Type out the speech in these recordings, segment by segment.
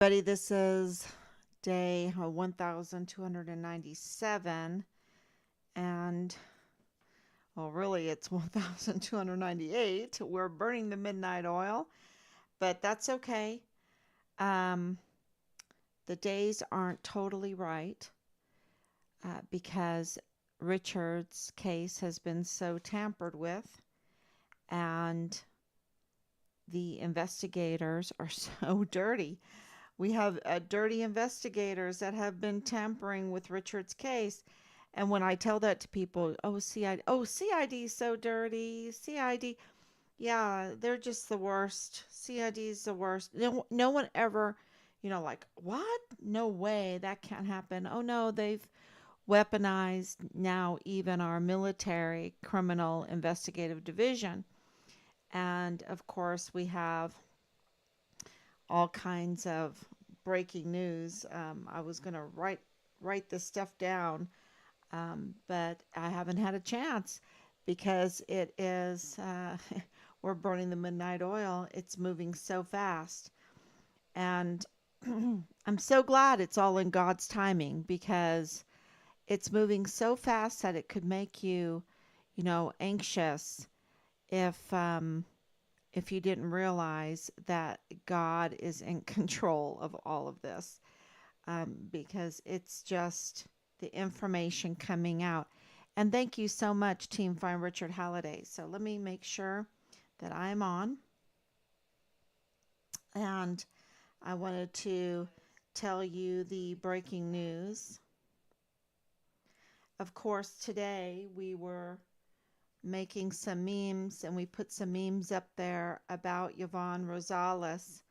Buddy, this is day 1297, and well, really, it's 1298. We're burning the midnight oil, but that's okay. Um, the days aren't totally right because Richard's case has been so tampered with, and the investigators are so dirty. We have dirty investigators that have been tampering with Richard's case. And when I tell that to people, CID is so dirty. CID, yeah, they're just the worst. CID is the worst. No one ever, like, what? No way, that can't happen. Oh no, they've weaponized now even our military criminal investigative division. And of course, we have all kinds of breaking news. I was gonna write this stuff down, but I haven't had a chance because it is we're burning the midnight oil. It's moving so fast, and I'm so glad it's all in God's timing because it's moving so fast that it could make you, anxious if if you didn't realize that God is in control of all of this, because it's just the information coming out. And thank you so much, Team Find Richard Halliday. So let me make sure that I'm on. And I wanted to tell you the breaking news. Of course, today we were making some memes and we put some memes up there about Yvonne Rosales.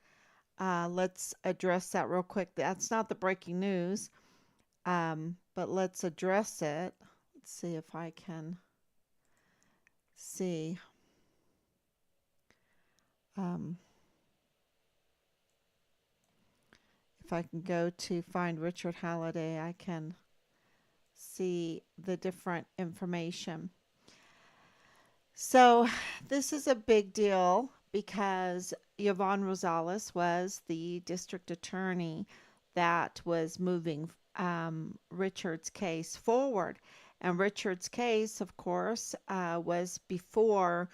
Let's address that real quick. That's not the breaking news, but let's address it. Let's see if I can see. Um, if I can go to find Richard Halliday, I can see the different information. So this is a big deal because Yvonne Rosales was the district attorney that was moving Richard's case forward. And Richard's case, of course, was before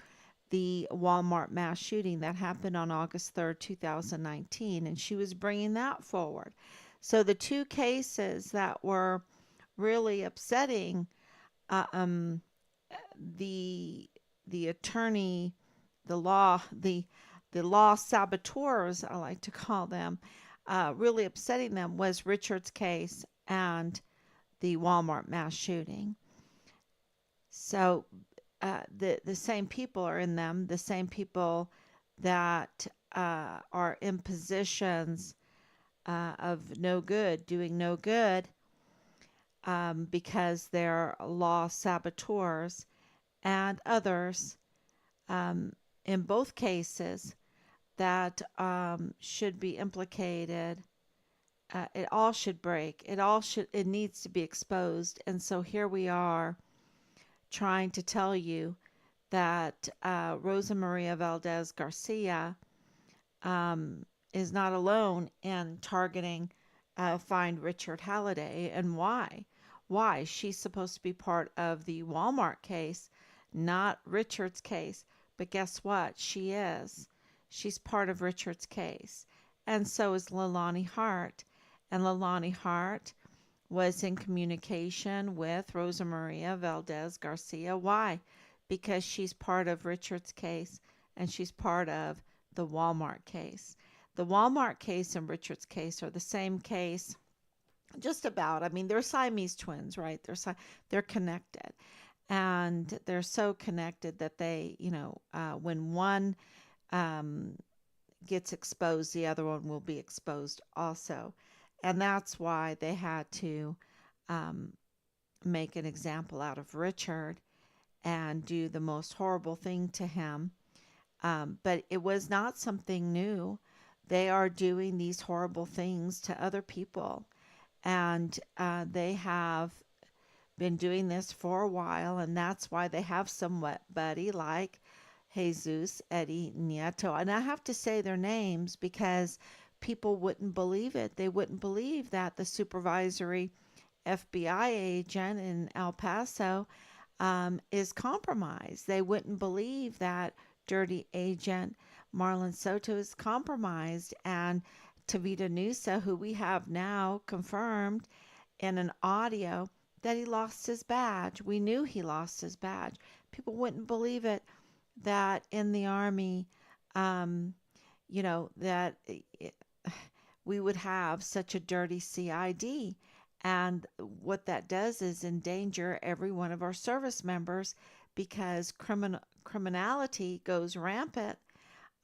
the Walmart mass shooting that happened on August 3rd, 2019. And she was bringing that forward. So the two cases that were really upsetting the the attorney, the law saboteurs, I like to call them, really upsetting them was Richard's case and the Walmart mass shooting. So the same people are in them, the same people that are in positions of no good, doing no good, because they're law saboteurs and others, um, in both cases that should be implicated. It all should break. It needs to be exposed. And so here we are trying to tell you that Rosa Maria Valdez Garcia is not alone in targeting Find Richard Halliday. And why? Why? She's supposed to be part of the Walmart case, not Richard's case. But guess what? She is. She's part of Richard's case. And so is Leilani Hart. And Leilani Hart was in communication with Rosa Maria Valdez Garcia. Why? Because she's part of Richard's case and she's part of the Walmart case. The Walmart case and Richard's case are the same case, just about. I mean, they're Siamese twins, right? They're connected, and they're so connected that when one um, gets exposed, the other one will be exposed also, and that's why they had to um, make an example out of Richard and do the most horrible thing to him. But it was not something new. They are doing these horrible things to other people. And they have been doing this for a while. And that's why they have somebody like Jesus Eddie Nieto. And I have to say their names because people wouldn't believe it. They wouldn't believe that the supervisory FBI agent in El Paso is compromised. They wouldn't believe that dirty agent Marlon Soto is compromised. And Tavita Nusa, who we have now confirmed in an audio, that he lost his badge. We knew he lost his badge. People wouldn't believe it that in the Army, um, that we would have such a dirty CID. And what that does is endanger every one of our service members because criminality goes rampant,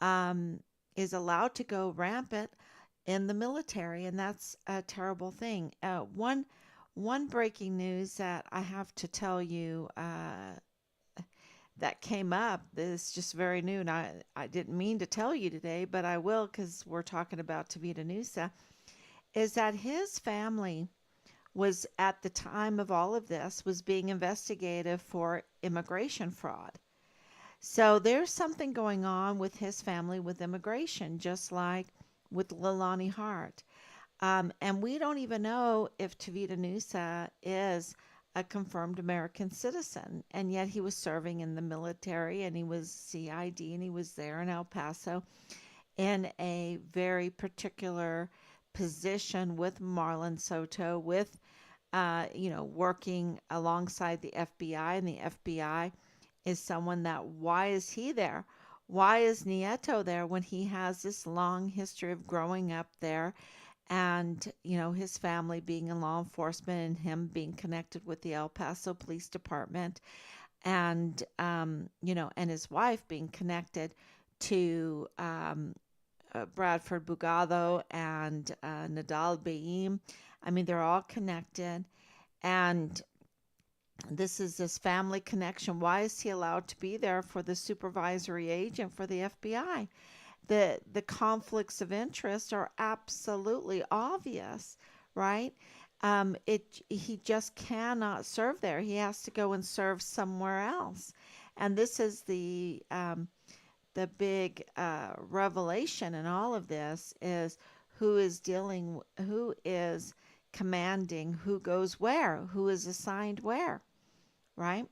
um, is allowed to go rampant in the military, and that's a terrible thing. One breaking news that I have to tell you that came up. This is just very new, and I didn't mean to tell you today, but I will because we're talking about Tavita Nusa, is that his family was at the time of all of this was being investigated for immigration fraud. So there's something going on with his family with immigration, just like with Leilani Hart. And we don't even know if Tavita Nusa is a confirmed American citizen. And yet he was serving in the military and he was CID and he was there in El Paso in a very particular position with Marlon Soto, with, working alongside the FBI. And the FBI is someone that, why is he there? Why is Nieto there when he has this long history of growing up there and, his family being in law enforcement and him being connected with the El Paso Police Department and, and his wife being connected to Bradford Bugado and Nadal Baim. I mean, they're all connected. And this is this family connection. Why is he allowed to be there for the supervisory agent for the FBI? The conflicts of interest are absolutely obvious, right? He just cannot serve there. He has to go and serve somewhere else. And this is the big revelation in all of this is who is commanding, who goes where, who is assigned where, right?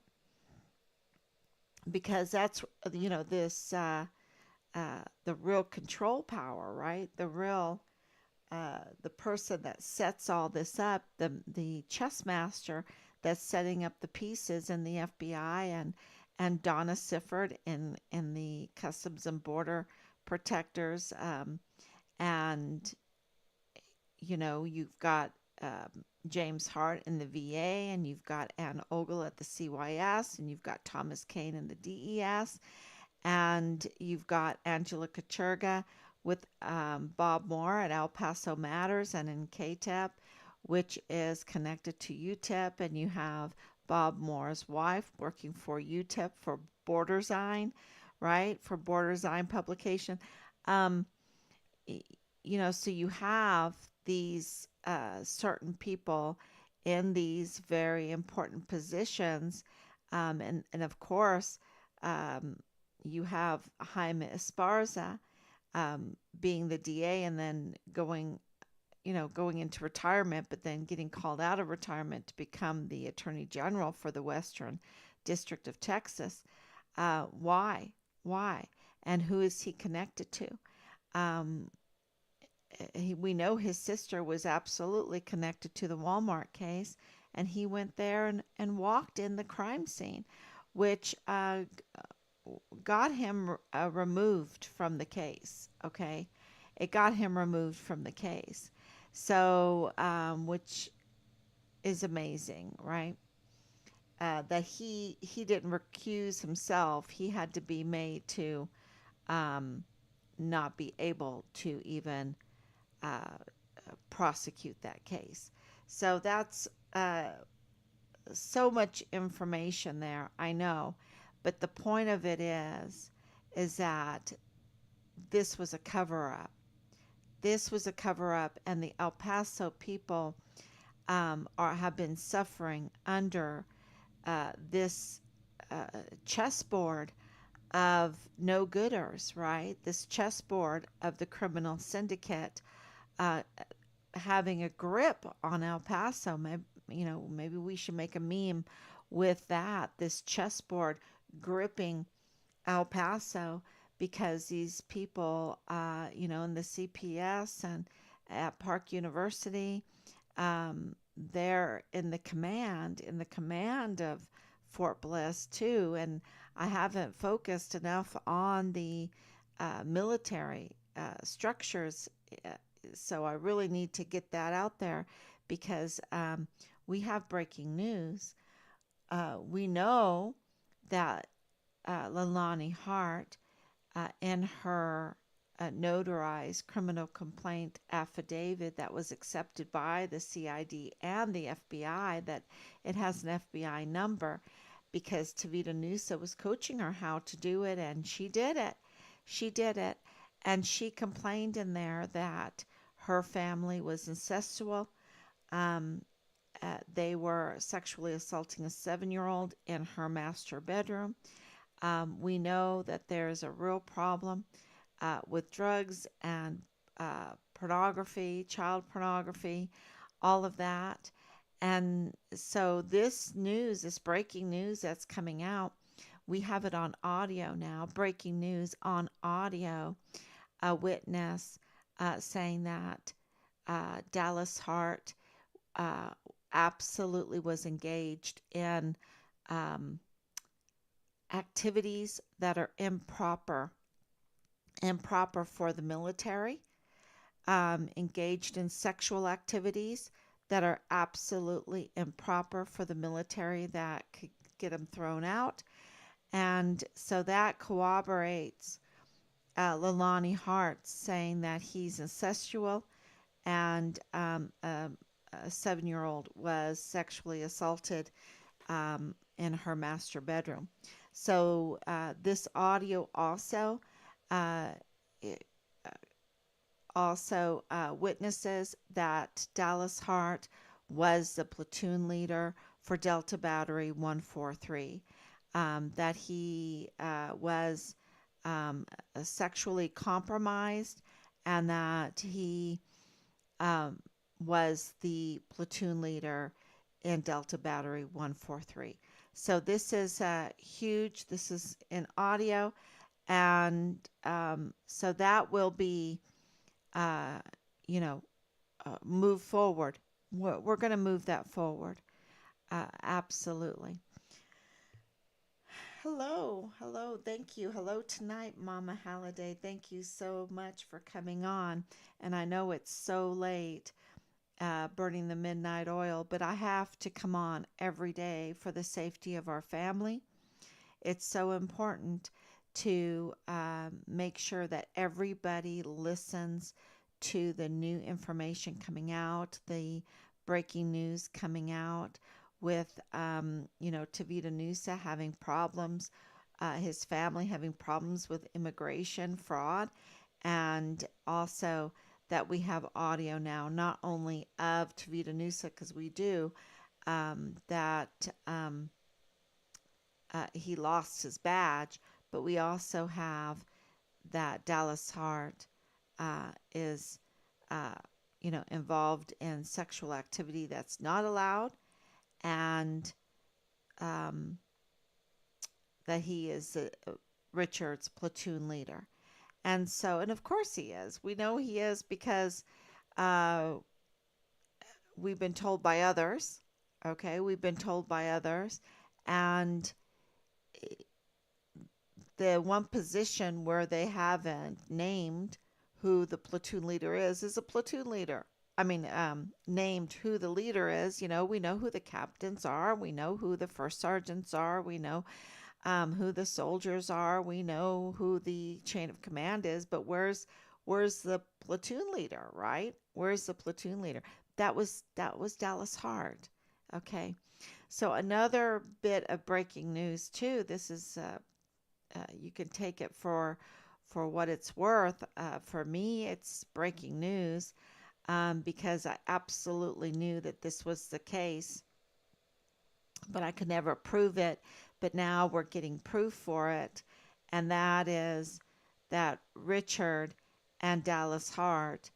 Because that's this the real control power, right? The person that sets all this up, the chess master that's setting up the pieces in the FBI and Donna Sifford in the Customs and Border Protectors, and you've got James Hart in the VA, and you've got Ann Ogle at the CYS, and you've got Thomas Kane in the DES, and you've got Angela Kachurga with Bob Moore at El Paso Matters and in KTEP, which is connected to UTEP, and you have Bob Moore's wife working for UTEP for Borderzine, right? For Borderzine publication. Um, so you have these certain people in these very important positions. And of course, um, you have Jaime Esparza being the DA and then going into retirement, but then getting called out of retirement to become the Attorney General for the Western District of Texas. Why? Why? And who is he connected to? Um, we know his sister was absolutely connected to the Walmart case, and he went there and walked in the crime scene, which got him removed from the case. Okay, it got him removed from the case. So, which is amazing, right? That he didn't recuse himself. He had to be made to um, not be able to even uh, prosecute that case. So that's so much information there, I know. But the point of it is that this was a cover up. This was a cover up, and the El Paso people have been suffering under this chessboard of no gooders, right? This chessboard of the criminal syndicate uh, having a grip on El Paso. Maybe, maybe we should make a meme with that, this chessboard gripping El Paso, because these people, in the CPS and at Park University, they're in the command of Fort Bliss too. And I haven't focused enough on the military structures, uh, so I really need to get that out there because we have breaking news. We know that Leilani Hart, in her notarized criminal complaint affidavit that was accepted by the CID and the FBI, that it has an FBI number because Tavita Nusa was coaching her how to do it, and she did it. She did it. And she complained in there that her family was incestual. Um, they were sexually assaulting a 7-year-old in her master bedroom. We know that there's a real problem with drugs and pornography, child pornography, all of that. And so this news, this breaking news that's coming out, we have it on audio now, breaking news on audio, a witness saying that Dallas Hart uh, absolutely was engaged in um, activities that are improper for the military, engaged in sexual activities that are absolutely improper for the military that could get them thrown out. And so that corroborates Leilani Hart saying that he's incestual and a 7-year-old was sexually assaulted in her master bedroom. So this audio uh, witnesses that Dallas Hart was the platoon leader for Delta Battery 143, that he was sexually compromised, and that he um, was the platoon leader in Delta Battery 143. So this is huge. This is in audio. And so that will be, uh, you know, move forward. We're going to move that forward. Absolutely. Hello, hello, thank you. Hello tonight, Mama Halliday. Thank you so much for coming on. And I know it's so late, burning the midnight oil, but I have to come on every day for the safety of our family. It's so important to make sure that everybody listens to the new information coming out, the breaking news coming out with, Tavita Nusa having problems, his family having problems with immigration fraud, and also that we have audio now, not only of Tavita Nusa, because we do, that he lost his badge, but we also have that Dallas Hart is, involved in sexual activity that's not allowed, and um, that he is Richard's platoon leader. And so, and of course he is. We know he is because uh, we've been told by others. Okay, we've been told by others. And the one position where they haven't named who the platoon leader is a platoon leader. I mean, named who the leader is. We know who the captains are. We know who the first sergeants are. We know who the soldiers are. We know who the chain of command is. But where's the platoon leader, right? Where's the platoon leader? That was Dallas Hart. Okay. So another bit of breaking news too. This is you can take it for what it's worth. For me, it's breaking news because I absolutely knew that this was the case, but I could never prove it. But now we're getting proof for it, and that is that Richard and Dallas Hart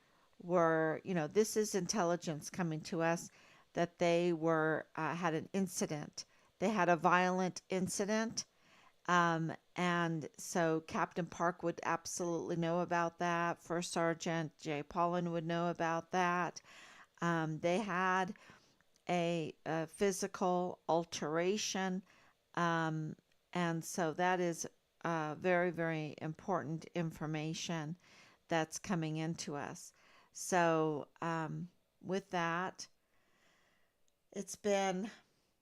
were, this is intelligence coming to us that they were had an incident. They had a violent incident. And so Captain Park would absolutely know about that. First Sergeant Jay Paulin would know about that. They had a physical alteration. Um, and so that is very, very important information that's coming into us. So, with that, it's been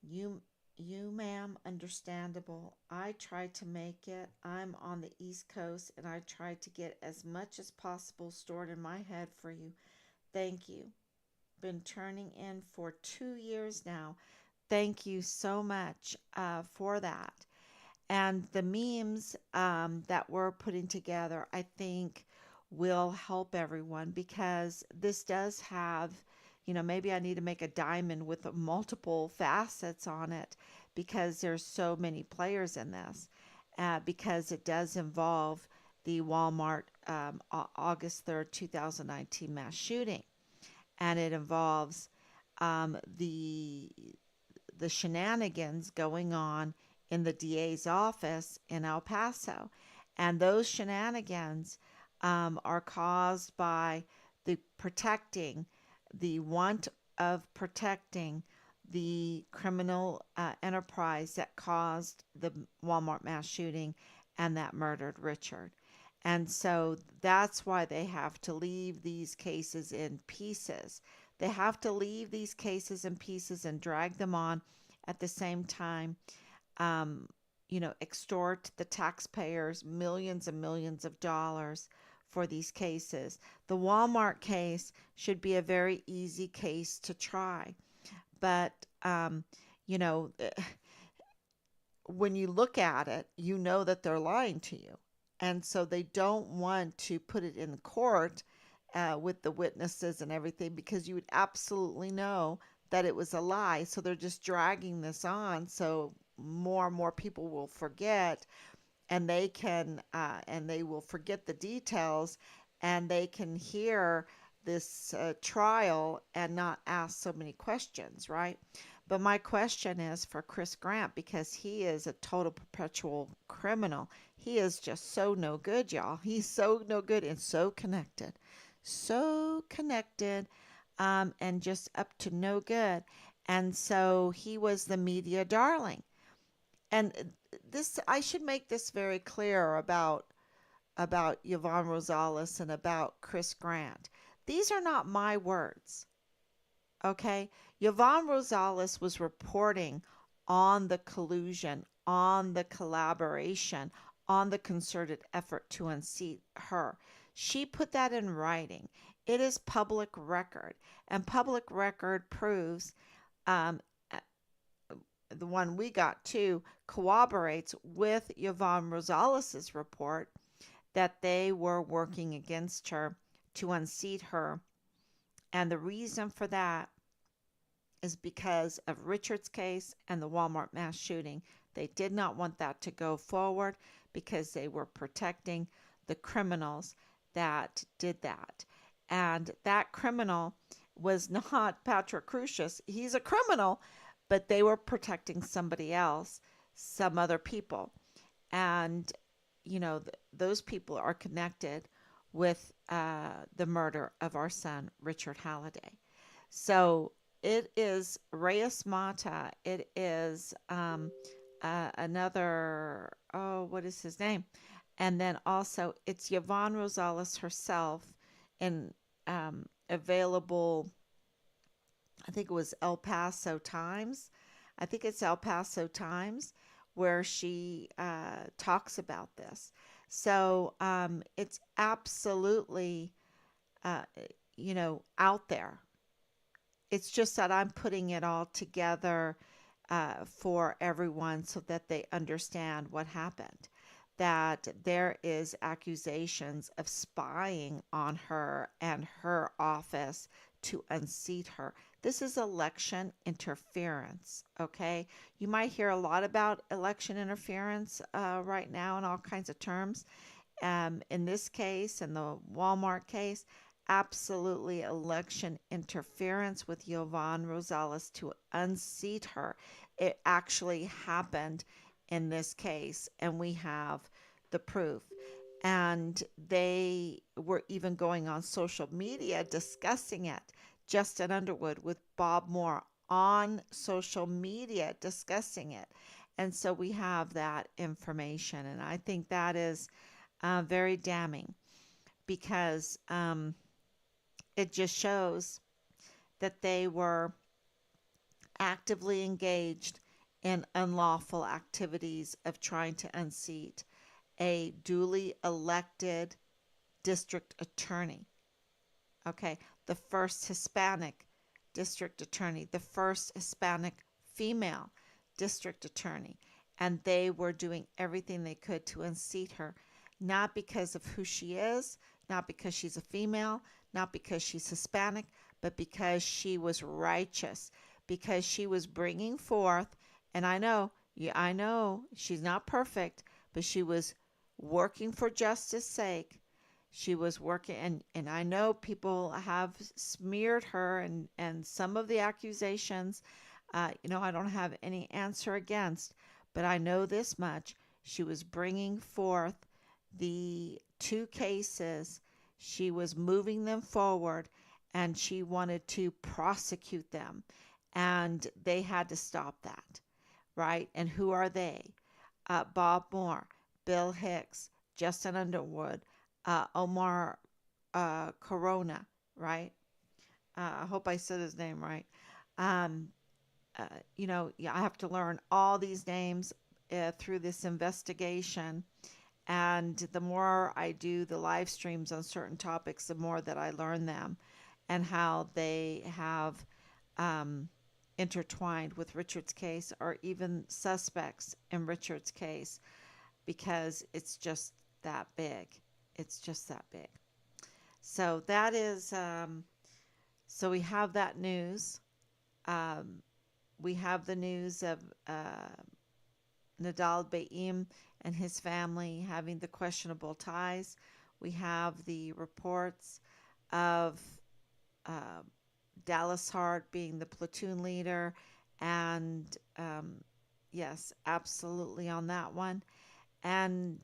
you, ma'am, understandable. I tried to make it. I'm on the East Coast and I tried to get as much as possible stored in my head for you. Thank you. Been turning in for 2 years now. Thank you so much for that. And the memes that we're putting together, I think, will help everyone because this does have, maybe I need to make a diamond with multiple facets on it because there's so many players in this, because it does involve the Walmart August 3rd, 2019 mass shooting. And it involves the shenanigans going on in the DA's office in El Paso. And those shenanigans are caused by the protecting, the want of protecting the criminal enterprise that caused the Walmart mass shooting and that murdered Richard. And so that's why they have to leave these cases in pieces. They have to leave these cases in pieces and drag them on at the same time, um, extort the taxpayers millions and millions of dollars for these cases. The Walmart case should be a very easy case to try. But, you know, when you look at it, you know that they're lying to you. And so they don't want to put it in court with the witnesses and everything because you would absolutely know that it was a lie. So they're just dragging this on so more and more people will forget, and they will forget the details, and they can hear this trial and not ask so many questions, right? But my question is for Chris Grant because he is a total perpetual criminal. He is just so no good, y'all. He's so no good and so connected. So connected, and just up to no good. And so he was the media darling. And this, I should make this very clear about Yvonne Rosales and about Chris Grant. These are not my words. Okay? Yvonne Rosales was reporting on the collusion, on the collaboration, on the concerted effort to unseat her. She put that in writing. It is public record, and public record proves, um, the one we got too corroborates with Yvonne Rosales' report that they were working against her to unseat her. And the reason for that is because of Richard's case and the Walmart mass shooting. They did not want that to go forward because they were protecting the criminals that did that. And that criminal was not Patrick Crucius. He's a criminal, but they were protecting somebody else, some other people. And, those people are connected with the murder of our son, Richard Halliday. So it is Reyes Mata. It is another, oh, what is his name? And then also it's Yvonne Rosales herself in available, I think it was El Paso Times. I think it's El Paso Times where she talks about this. So it's absolutely, uh, out there. It's just that I'm putting it all together for everyone so that they understand what happened. That there is accusations of spying on her and her office to unseat her. This is election interference, okay? You might hear a lot about election interference right now in all kinds of terms. In this case, in the Walmart case, absolutely election interference with Yovan Rosales to unseat her. It actually happened in this case, and we have the proof. And they were even going on social media discussing it. Justin Underwood with Bob Moore on social media discussing it. And so we have that information. And I think that is very damning because it just shows that they were actively engaged in unlawful activities of trying to unseat a duly elected district attorney. Okay, the first Hispanic district attorney, the first Hispanic female district attorney. And they were doing everything they could to unseat her, not because of who she is, not because she's a female, not because she's Hispanic, but because she was righteous, because she was bringing forth, and I know, yeah, I know she's not perfect, but she was working for justice sake. She was working, and I know people have smeared her, and some of the accusations, I don't have any answer against, but I know this much. She was bringing forth the two cases, she was moving them forward, and she wanted to prosecute them, and they had to stop that, right? And who are they? Bob Moore, Bill Hicks, Justin Underwood, Omar Corona, right? I hope I said his name right. Um, yeah, I have to learn all these names through this investigation. And the more I do the live streams on certain topics, the more that I learn them and how they have um, intertwined with Richard's case or even suspects in Richard's case because it's just that big. It's just that big. So that is, so we have that news. Um, we have the news of Nadal Baim and his family having the questionable ties. We have the reports of uh, Dallas Hart being the platoon leader. And yes, absolutely on that one. And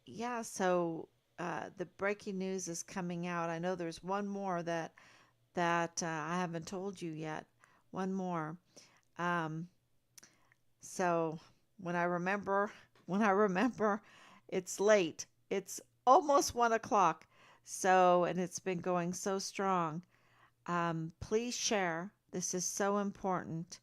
yeah, so the breaking news is coming out. I know there's one more that I haven't told you yet. One more. Um, so when I remember, when I remember, it's late. It's almost 1 o'clock. So, and it's been going so strong. Please share. This is so important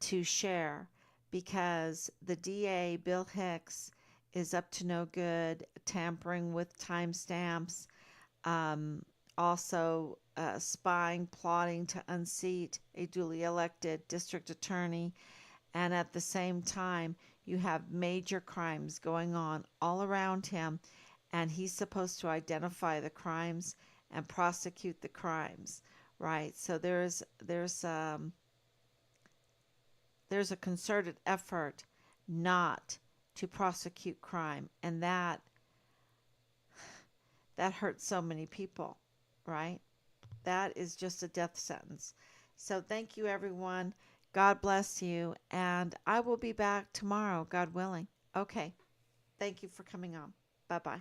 to share because the DA, Bill Hicks, is up to no good, tampering with timestamps, um, also spying, plotting to unseat a duly elected district attorney. And at the same time, you have major crimes going on all around him, and he's supposed to identify the crimes and prosecute the crimes, right? So there's a concerted effort not to prosecute crime, and that hurts so many people, right? That is just a death sentence. So thank you, everyone. God bless you, and I will be back tomorrow, God willing. Okay. Thank you for coming on. Bye bye.